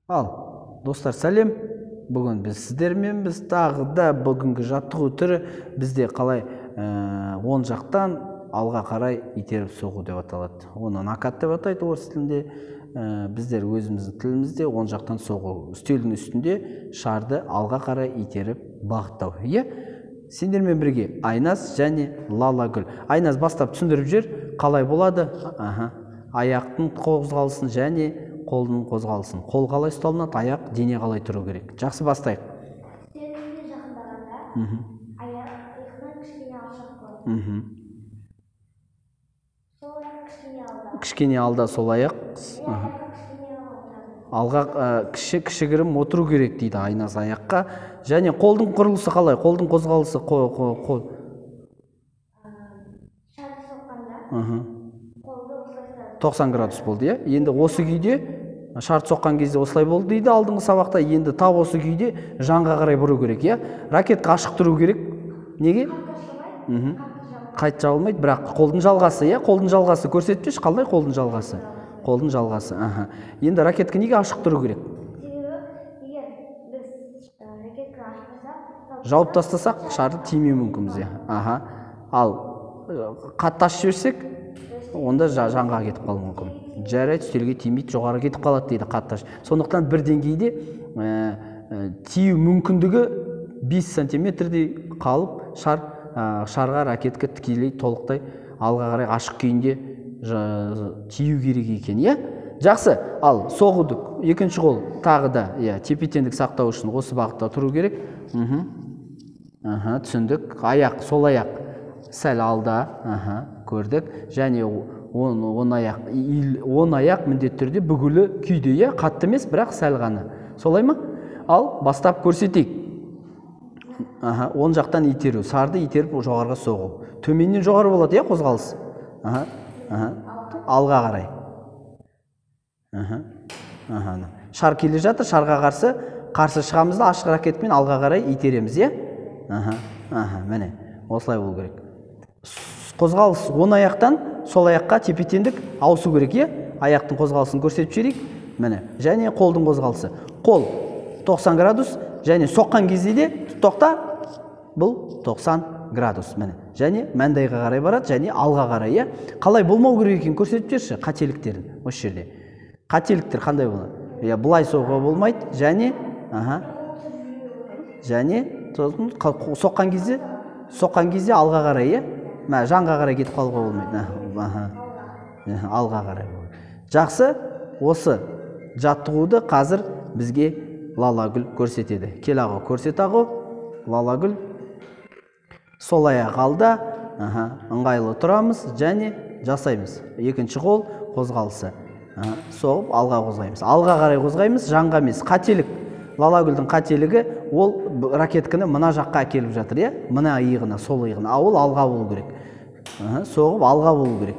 Ал, достар, сәлем. Бүгін біз сіздермен біз тағы да бүгінгі жаттығу түрі бізде қалай оң жақтан алға қарай итеріп соғу деп аталады. Оны нокат деп атайды орыс тілінде. Біздер өзіміздің тілімізде оң жақтан соғу. Үстелдің үстінде шарды алға қарай итеріп бағыттау. Сендермен бірге Айназ және Лалагүл. Айназ бастап түсіндіріп жер, қалай болады? Аяқтың қозғалысын және қолдың қозғалысын. Қол қалай ұсталынады, аяқ, дене қалай тұру керек. Жақсы, бастайық. Үстелге жақындағанда аяқ иығынан кішкене алшақ болады. Сол аяқ кішкене алда. Кішкене алда, сол аяқ алға кішігірім отыру керек дейді Айназ аяққа. Және қолдың құрылысы қалай? Қолдың қозғалысы шарды соққанда қолды осылай 90 градус болды, Енді осы күйде шарт соққан кезде осылай болды дейді алдыңғы сабақта. Енді тап осы күйде жанға қарай бұру керек, Ракетка ашық тұру керек. Неге? Қайт жабылмайды, бірақ қолдың жалғасы, Қолдың жалғасы көрсетпеш, қалай қолдың жалғасы? Қолдың жалғасы, Енді ракетка неге ашық тұру керек? Себебі, егер біз ракетка ашық тұрсақ, Жауып тастасақ, шарды тимеуі мүмкінбіз, Ал қатты ашып жіберсек, онда жанға кетіп қалуы мүмкін. Жарайды, үстелге тимейді, жоғары кетіп қалады дейді қатты. Сондықтан бір деңгейде тию мүмкіндігі 5 сантиметрдей қалып, шарға ракетка тікелей толықтай алға қарай ашық күйінде тию керек екен, Жақсы, ал соғудық. Екінші қол тағы да, тепе-теңдік сақтау үшін осы бағытта тұру керек. Түсіндік. Аяқ, сол аяқ сәл алда, көрдік. Және он аяқ міндетті түрде бүгілі күйде, қатты емес, бірақ сәл ғана. Солай ма? Ал бастап көрсетейік. Оң жақтан итеру, сарды итеріп жоғарға соғу. Төменнен жоғары болады, қозғалыс. Алға қарай. Шар келе жатыр, шарға қарсы шығамызды ашық ракетпен алға қарай итереміз, Міне, осылай болу керек. Қозғалыс оң аяқтан сол аяққа тепе-теңдік ауысу керек, Аяқтың қозғалысын көрсетіп жіберейік. Міне, және қолдың қозғалысы. Қол 90 градус, және соққан кезде де тоқта, бұл 90 градус. Міне, және мәндайға қарай барады, және алға қарай, Қалай болмау керек екен көрсетіп жерші қателіктерін осы жерде. Қателіктер қандай болады? Бұлай соғуға болмайды, және соққан кезде алға қарай, жанға қарай кетіп қалуға болмайды. Алға қарай. Жақсы, осы жаттығуды қазір бізге Лалагүл көрсетеді. Кел ағу, көрсет ағу. Лалагүл. Сол аяқ алда, ыңғайлы тұрамыз және жасаймыз. Екінші қол қозғалысы. Соғып алға қозғаймыз. Алға қарай қозғаймыз, жанға емес. Қателік. Лалагүлдің қателігі ол ракетканы мына жаққа әкеліп жатыр, Мына иығына, сол иығына. Ол алға болу керек. Соғып алға болу керек.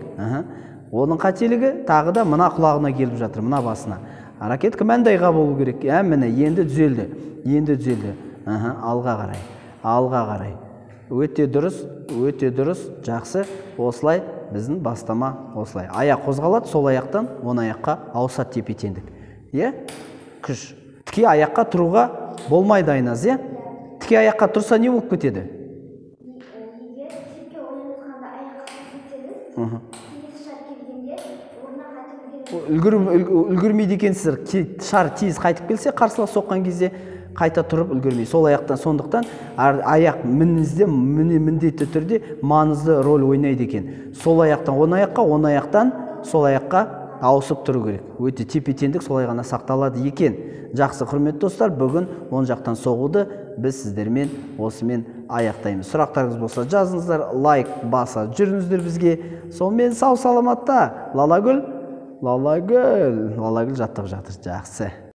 Оның қателігі тағы да мына құлағына келіп жатыр, мына басына. Ракетка мәндайға болу керек. Міне, енді түзелді. Алға қарай. Алға қарай. Өте дұрыс, жақсы. Осылай біздің бастама осылай. Аяқ қозғалады, сол аяқтан оң аяққа ауысады тепе-теңдік. Күш. Тіке аяққа тұруға болмайды Айназ, Тіке аяққа тұрса не болып кетеді? Егер тіке ойнатқанда аяққа кетсеңіз, тез шар келгенде орнына қайтып үлгермейді екенсіздер. Шар тез қайтып келсе, қарсылас соққан кезде қайта тұрып үлгермей. Сол аяқтан, сондықтан аяқ міндетті түрде маңызды рөл ойнайды екен. Сол аяқтан оң аяқтан сол аяққа ауысып тұру керек. Өте тепе-теңдік солай ғана сақталады екен. Жақсы, құрметті достар, бүгін оң жақтан соғуды біз сіздермен осымен аяқтаймыз. Сұрақтарыңыз болса жазыңыздар, лайк баса жүріңіздер бізге. Сонымен сау саламатта. Лалагүл жаттығып жатыр. Жақсы.